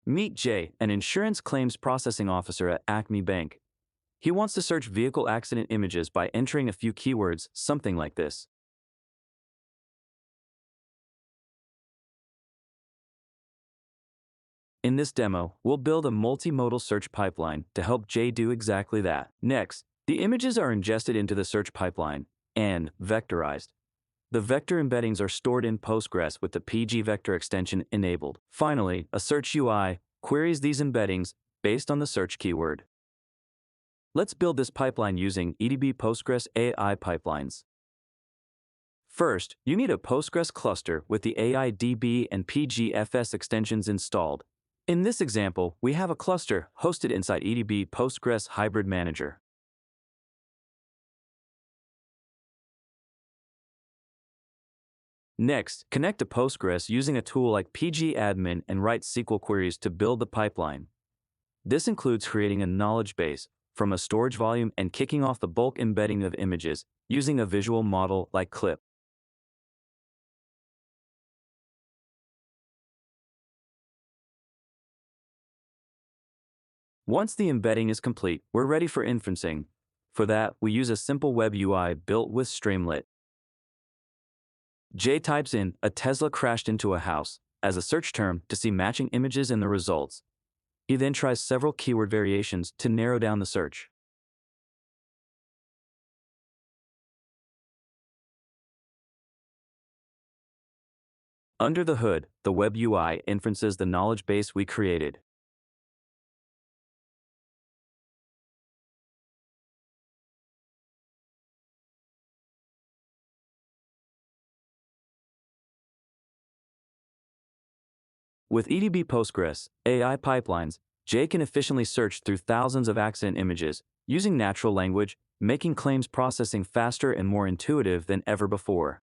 Meet Jay, an insurance claims processing officer at Acme Bank. He wants to search vehicle accident images by entering a few keywords, something like this. In this demo, we'll build a multimodal search pipeline to help Jay do exactly that. Next, the images are ingested into the search pipeline and vectorized. The vector embeddings are stored in Postgres with the PG vector extension enabled. Finally, a search UI queries these embeddings based on the search keyword. Let's build this pipeline using EDB Postgres AI pipelines. First, you need a Postgres cluster with the AIDB and PGFS extensions installed. In this example, we have a cluster hosted inside EDB Postgres Hybrid Manager. Next, connect to Postgres using a tool like pgadmin and write SQL queries to build the pipeline. This includes creating a knowledge base from a storage volume and kicking off the bulk embedding of images using a visual model like Clip. Once the embedding is complete, we're ready for inferencing. For that, we use a simple web UI built with Streamlit. Jay types in "a Tesla crashed into a house" as a search term to see matching images in the results. He then tries several keyword variations to narrow down the search. Under the hood, the web UI inferences the knowledge base we created. With EDB Postgres AI pipelines, Jay can efficiently search through thousands of accident images using natural language, making claims processing faster and more intuitive than ever before.